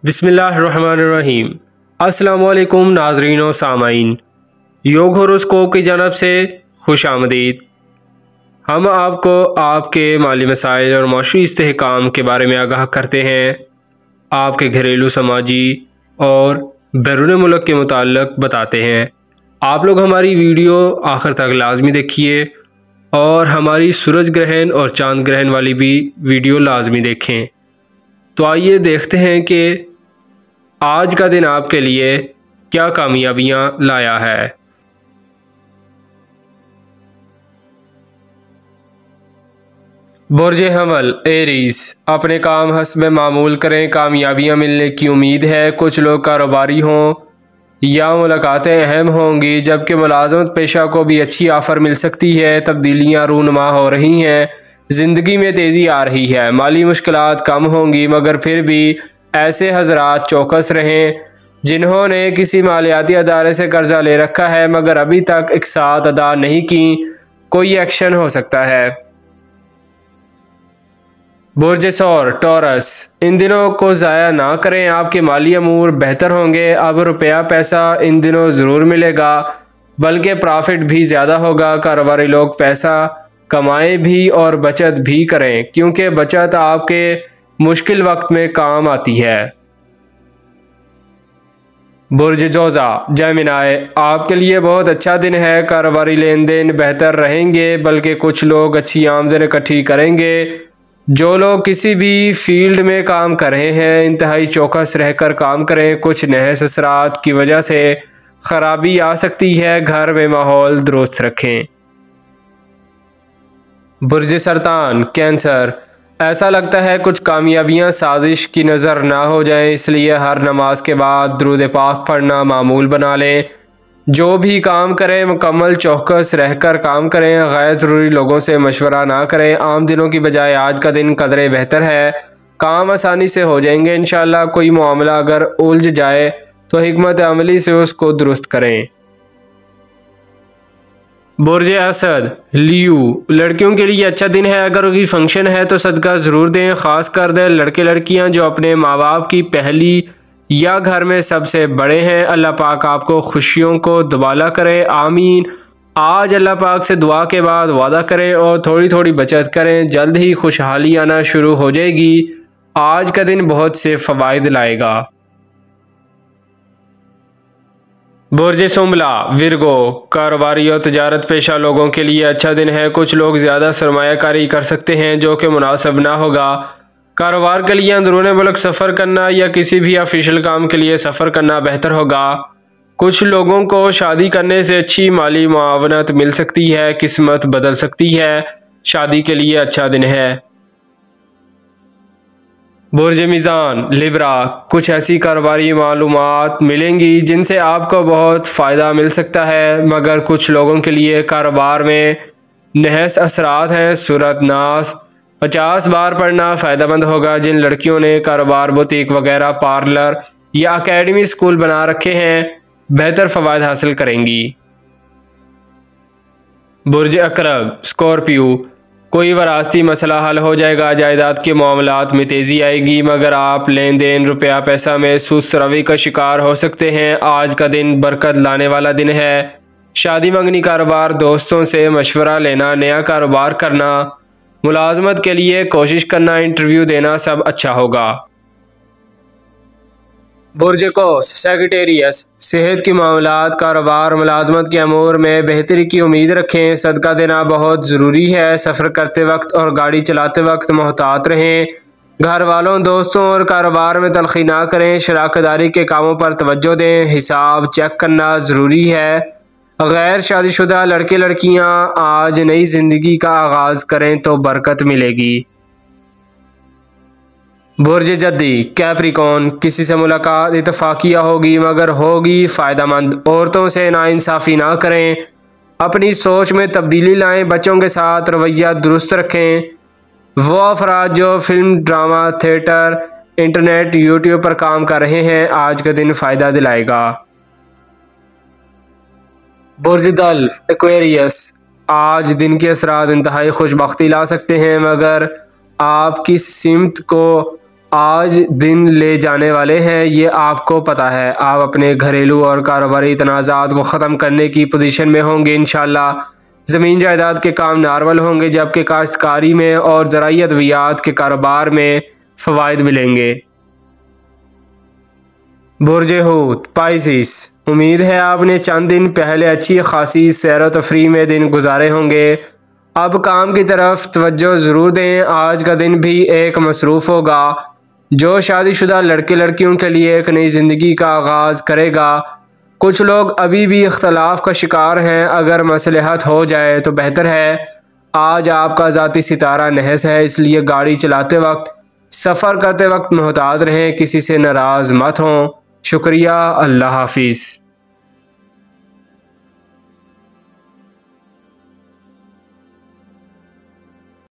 بسم اللہ الرحمن الرحیم۔ السلام علیکم ناظرین و سامعین، یوگ ہوروسکوپ کی جانب سے خوش آمدید۔ ہم آپ کو آپ کے مالی مسائل اور معاشی استحکام کے بارے میں آگاہ کرتے ہیں، آپ کے گھریلو، سماجی اور بیرون ملک کے متعلق بتاتے ہیں۔ آپ لوگ ہماری ویڈیو آخر تک لازمی دیکھیے اور ہماری سورج گرہن اور چاند گرہن والی بھی ویڈیو لازمی دیکھیں۔ تو آئیے دیکھتے ہیں کہ آج کا دن آپ کے لیے کیا کامیابیاں لایا ہے۔ برج حمل ایریز، اپنے کام حسب معمول کریں، کامیابیاں ملنے کی امید ہے۔ کچھ لوگ کاروباری ہوں یا ملاقاتیں اہم ہوں گی، جبکہ ملازمت پیشہ کو بھی اچھی آفر مل سکتی ہے۔ تبدیلیاں رونما ہو رہی ہیں، زندگی میں تیزی آ رہی ہے۔ مالی مشکلات کم ہوں گی، مگر پھر بھی ایسے حضرات چوکس رہیں جنہوں نے کسی مالیاتی ادارے سے قرضہ لے رکھا ہے مگر ابھی تک اقساط ادا نہیں کی، کوئی ایکشن ہو سکتا ہے۔ برج ثور ٹورس، ان دنوں کو ضائع نہ کریں، آپ کے مالی امور بہتر ہوں گے۔ اب روپیہ پیسہ ان دنوں ضرور ملے گا، بلکہ پرافٹ بھی زیادہ ہوگا۔ کاروباری لوگ پیسہ کمائیں بھی اور بچت بھی کریں، کیونکہ بچت آپ کے مشکل وقت میں کام آتی ہے۔ برج جوزا جیمنائی، آپ کے لیے بہت اچھا دن ہے۔ کاروباری لین دین بہتر رہیں گے، بلکہ کچھ لوگ اچھی آمدن اکٹھی کریں گے۔ جو لوگ کسی بھی فیلڈ میں کام کر رہے ہیں، انتہائی چوکس رہ کر کام کریں، کچھ نحس اثرات کی وجہ سے خرابی آ سکتی ہے، گھر میں ماحول درست رکھیں۔ برج سرطان کینسر، ایسا لگتا ہے کچھ کامیابیاں سازش کی نظر نہ ہو جائیں، اس لیے ہر نماز کے بعد درود پاک پڑھنا معمول بنا لیں۔ جو بھی کام کریں مکمل چوکس رہ کر کام کریں، غیر ضروری لوگوں سے مشورہ نہ کریں۔ عام دنوں کی بجائے آج کا دن قدرے بہتر ہے، کام آسانی سے ہو جائیں گے انشاءاللہ۔ کوئی معاملہ اگر الجھ جائے تو حکمت عملی سے اس کو درست کریں۔ برج اسد لیو، لڑکیوں کے لیے اچھا دن ہے، اگر کوئی فنکشن ہے تو صدقہ ضرور دیں، خاص کر دیں لڑکے لڑکیاں جو اپنے ماں باپ کی پہلی یا گھر میں سب سے بڑے ہیں۔ اللہ پاک آپ کو خوشیوں کو دوبالا کرے، آمین۔ آج اللہ پاک سے دعا کے بعد وعدہ کریں اور تھوڑی تھوڑی بچت کریں، جلد ہی خوشحالی آنا شروع ہو جائے گی۔ آج کا دن بہت سے فوائد لائے گا۔ برج سنبلا ورگو، کاروباری اور تجارت پیشہ لوگوں کے لیے اچھا دن ہے۔ کچھ لوگ زیادہ سرمایہ کاری کر سکتے ہیں جو کہ مناسب نہ ہوگا۔ کاروبار کے لیے اندرون ملک سفر کرنا یا کسی بھی آفیشل کام کے لیے سفر کرنا بہتر ہوگا۔ کچھ لوگوں کو شادی کرنے سے اچھی مالی معاونت مل سکتی ہے، قسمت بدل سکتی ہے، شادی کے لیے اچھا دن ہے۔ برج میزان لیبرا، کچھ ایسی کاروباری معلومات ملیں گی جن سے آپ کو بہت فائدہ مل سکتا ہے، مگر کچھ لوگوں کے لیے کاروبار میں نحس اثرات ہیں۔ سورۃ ناس 50 بار پڑھنا فائدہ مند ہوگا۔ جن لڑکیوں نے کاروبار، بوتیک وغیرہ، پارلر یا اکیڈمی اسکول بنا رکھے ہیں، بہتر فوائد حاصل کریں گی۔ برج عقرب اسکورپیو، کوئی وراثتی مسئلہ حل ہو جائے گا، جائیداد کے معاملات میں تیزی آئے گی، مگر آپ لین دین، روپیہ پیسہ میں سست روی کا شکار ہو سکتے ہیں۔ آج کا دن برکت لانے والا دن ہے۔ شادی منگنی کاروبار، دوستوں سے مشورہ لینا، نیا کاروبار کرنا، ملازمت کے لیے کوشش کرنا، انٹرویو دینا، سب اچھا ہوگا۔ برج قوس سیگیٹیریس، صحت کے معاملات، کاروبار، ملازمت کے امور میں بہتری کی امید رکھیں، صدقہ دینا بہت ضروری ہے۔ سفر کرتے وقت اور گاڑی چلاتے وقت محتاط رہیں۔ گھر والوں، دوستوں اور کاروبار میں تلخی نہ کریں، شراکت داری کے کاموں پر توجہ دیں، حساب چیک کرنا ضروری ہے۔ غیر شادی شدہ لڑکے لڑکیاں آج نئی زندگی کا آغاز کریں تو برکت ملے گی۔ برج جدی کیپریکون، کسی سے ملاقات اتفاقیہ ہوگی، مگر ہوگی فائدہ مند۔ عورتوں سے ناانصافی نہ کریں، اپنی سوچ میں تبدیلی لائیں، بچوں کے ساتھ رویہ درست رکھیں۔ وہ افراد جو film, drama, theatre, internet, YouTube پر کام کر رہے ہیں، آج کا دن فائدہ دلائے گا۔ برج دلف ایکویریس، آج دن کے اثرات انتہائی خوش بختی لا سکتے ہیں، مگر آپ کس سمت کو آج دن لے جانے والے ہیں، یہ آپ کو پتہ ہے۔ آپ اپنے گھریلو اور کاروباری تنازعات کو ختم کرنے کی پوزیشن میں ہوں گے انشاءاللہ۔ زمین جائیداد کے کام نارمل ہوں گے، جبکہ کاشتکاری میں اور زرعی ادویات کے کاروبار میں فوائد ملیں گے۔ برج حوت پائسیس، امید ہے آپ نے چند دن پہلے اچھی خاصی سیر و تفریح میں دن گزارے ہوں گے۔ اب کام کی طرف توجہ ضرور دیں، آج کا دن بھی ایک مصروف ہوگا جو شادی شدہ لڑکے لڑکیوں کے لیے ایک نئی زندگی کا آغاز کرے گا۔ کچھ لوگ ابھی بھی اختلاف کا شکار ہیں، اگر مصلحت ہو جائے تو بہتر ہے۔ آج آپ کا ذاتی ستارہ نحس ہے، اس لیے گاڑی چلاتے وقت، سفر کرتے وقت محتاط رہیں، کسی سے ناراض مت ہوں۔ شکریہ، اللہ حافظ۔